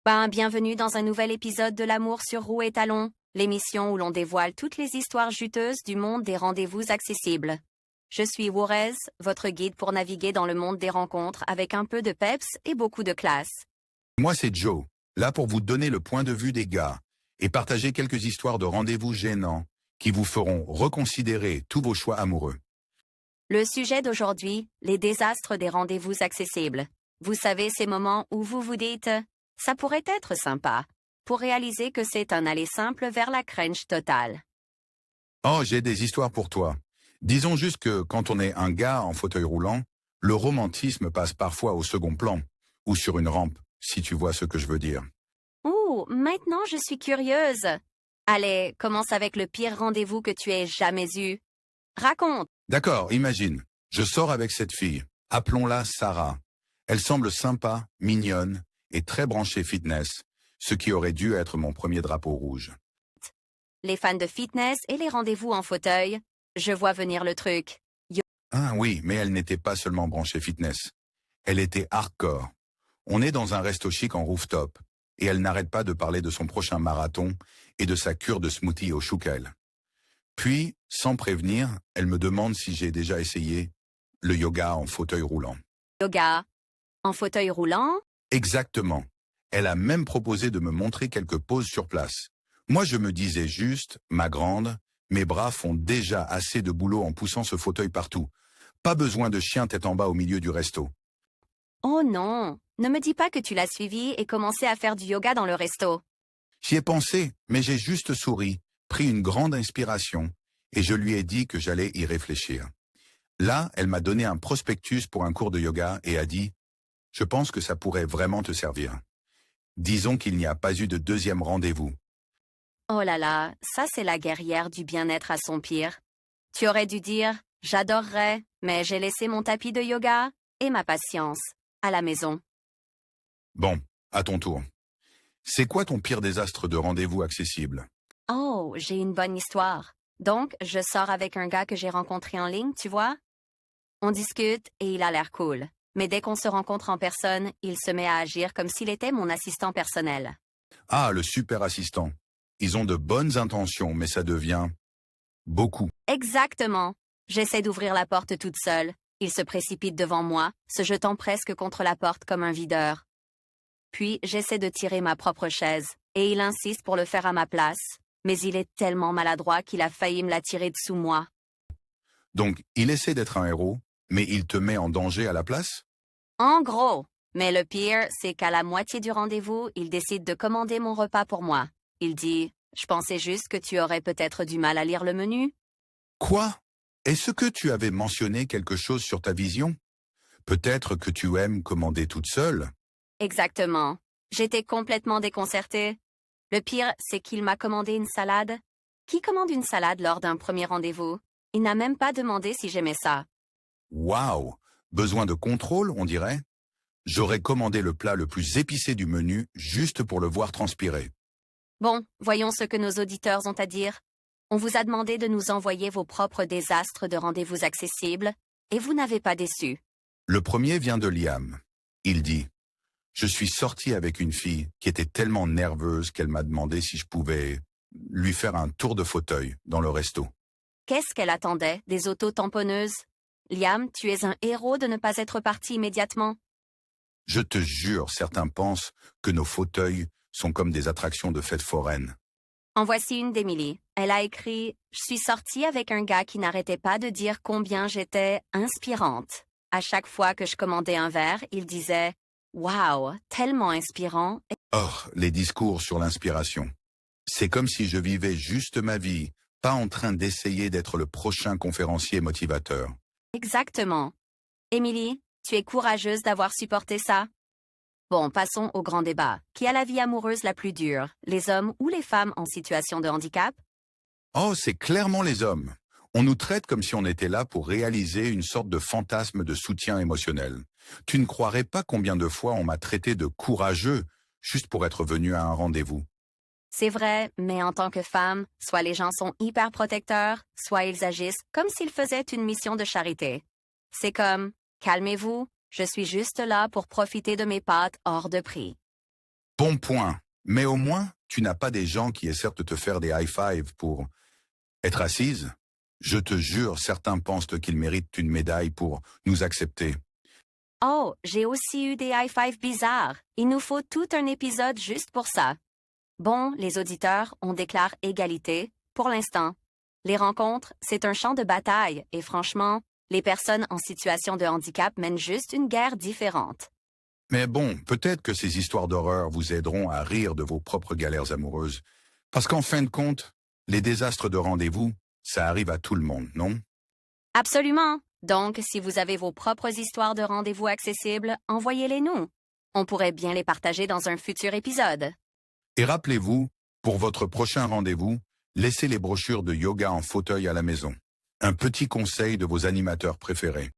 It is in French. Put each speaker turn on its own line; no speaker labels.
Bienvenue dans un nouvel épisode de L'amour sur roues et talons, l'émission où l'on dévoile toutes les histoires juteuses du monde des rendez-vous accessibles. Je suis Worez, votre guide pour naviguer dans le monde des rencontres avec un peu de peps et beaucoup de classe.
Moi, c'est Joe, là pour vous donner le point de vue des gars et partager quelques histoires de rendez-vous gênants qui vous feront reconsidérer tous vos choix amoureux.
Le sujet d'aujourd'hui, les désastres des rendez-vous accessibles. Vous savez ces moments où vous vous dites « ça pourrait être sympa » pour réaliser que c'est un aller simple vers la cringe totale.
Oh, j'ai des histoires pour toi. Disons juste que quand on est un gars en fauteuil roulant, le romantisme passe parfois au second plan, ou sur une rampe, si tu vois ce que je veux dire.
Ouh, maintenant je suis curieuse. Allez, commence avec le pire rendez-vous que tu aies jamais eu. Raconte.
D'accord, imagine, je sors avec cette fille, appelons-la Sarah. Elle semble sympa, mignonne et très branchée fitness, ce qui aurait dû être mon premier drapeau rouge.
Les fans de fitness et les rendez-vous en fauteuil. Je vois venir le truc.
Ah oui, mais elle n'était pas seulement branchée fitness. Elle était hardcore. On est dans un resto chic en rooftop, et elle n'arrête pas de parler de son prochain marathon et de sa cure de smoothie au choukel. Puis, sans prévenir, elle me demande si j'ai déjà essayé le yoga en fauteuil roulant.
Yoga. En fauteuil roulant?
Exactement. Elle a même proposé de me montrer quelques poses sur place. Moi, je me disais juste, ma grande, mes bras font déjà assez de boulot en poussant ce fauteuil partout. Pas besoin de chien tête en bas au milieu du resto.
Oh non, ne me dis pas que tu l'as suivi et commencé à faire du yoga dans le resto.
J'y ai pensé, mais j'ai juste souri, pris une grande inspiration, et je lui ai dit que j'allais y réfléchir. Là, elle m'a donné un prospectus pour un cours de yoga et a dit « Je pense que ça pourrait vraiment te servir. » Disons qu'il n'y a pas eu de deuxième rendez-vous.
Oh là là, ça c'est la guerrière du bien-être à son pire. Tu aurais dû dire « j'adorerais, mais j'ai laissé mon tapis de yoga et ma patience à la maison. »
Bon, à ton tour. C'est quoi ton pire désastre de rendez-vous accessible?
Oh, j'ai une bonne histoire. Donc, je sors avec un gars que j'ai rencontré en ligne, tu vois? On discute et il a l'air cool. Mais dès qu'on se rencontre en personne, il se met à agir comme s'il était mon assistant personnel.
Ah, le super assistant. Ils ont de bonnes intentions, mais ça devient beaucoup.
Exactement. J'essaie d'ouvrir la porte toute seule. Il se précipite devant moi, se jetant presque contre la porte comme un videur. Puis, j'essaie de tirer ma propre chaise, et il insiste pour le faire à ma place. Mais il est tellement maladroit qu'il a failli me la tirer dessous moi.
Donc, il essaie d'être un héros, mais il te met en danger à la place?
En gros. Mais le pire, c'est qu'à la moitié du rendez-vous, il décide de commander mon repas pour moi. Il dit « Je pensais juste que tu aurais peut-être du mal à lire le menu. »
Quoi? Est-ce que tu avais mentionné quelque chose sur ta vision? Peut-être que tu aimes commander toute seule?
Exactement. J'étais complètement déconcertée. Le pire, c'est qu'il m'a commandé une salade. Qui commande une salade lors d'un premier rendez-vous? Il n'a même pas demandé si j'aimais ça.
Waouh! Besoin de contrôle, on dirait? J'aurais commandé le plat le plus épicé du menu juste pour le voir transpirer.
Bon, voyons ce que nos auditeurs ont à dire. On vous a demandé de nous envoyer vos propres désastres de rendez-vous accessibles, et vous n'avez pas déçu.
Le premier vient de Liam. Il dit « Je suis sorti avec une fille qui était tellement nerveuse qu'elle m'a demandé si je pouvais lui faire un tour de fauteuil dans le resto. »
Qu'est-ce qu'elle attendait, des auto-tamponneuses? Liam, tu es un héros de ne pas être parti immédiatement.
Je te jure, certains pensent que nos fauteuils sont comme des attractions de fêtes foraines.
En voici une d'Emily. Elle a écrit « Je suis sortie avec un gars qui n'arrêtait pas de dire combien j'étais inspirante. À chaque fois que je commandais un verre, il disait « Wow, tellement inspirant. »
Oh, les discours sur l'inspiration. C'est comme si je vivais juste ma vie, pas en train d'essayer d'être le prochain conférencier motivateur.
Exactement. Emily, tu es courageuse d'avoir supporté ça. Bon, passons au grand débat. Qui a la vie amoureuse la plus dure, les hommes ou les femmes en situation de handicap?
Oh, c'est clairement les hommes. On nous traite comme si on était là pour réaliser une sorte de fantasme de soutien émotionnel. Tu ne croirais pas combien de fois on m'a traité de courageux juste pour être venu à un rendez-vous.
C'est vrai, mais en tant que femme, soit les gens sont hyper protecteurs, soit ils agissent comme s'ils faisaient une mission de charité. C'est comme « Calmez-vous, je suis juste là pour profiter de mes pâtes hors de prix. »
Bon point. Mais au moins, tu n'as pas des gens qui essaient de te faire des high-five pour être assise. Je te jure, certains pensent qu'ils méritent une médaille pour nous accepter.
Oh, j'ai aussi eu des high-fives bizarres. Il nous faut tout un épisode juste pour ça. Bon, les auditeurs, on déclare égalité, pour l'instant. Les rencontres, c'est un champ de bataille, et franchement, les personnes en situation de handicap mènent juste une guerre différente.
Mais bon, peut-être que ces histoires d'horreur vous aideront à rire de vos propres galères amoureuses. Parce qu'en fin de compte, les désastres de rendez-vous, ça arrive à tout le monde, non?
Absolument. Donc, si vous avez vos propres histoires de rendez-vous accessibles, envoyez-les nous. On pourrait bien les partager dans un futur épisode.
Et rappelez-vous, pour votre prochain rendez-vous, laissez les brochures de yoga en fauteuil à la maison. Un petit conseil de vos animateurs préférés.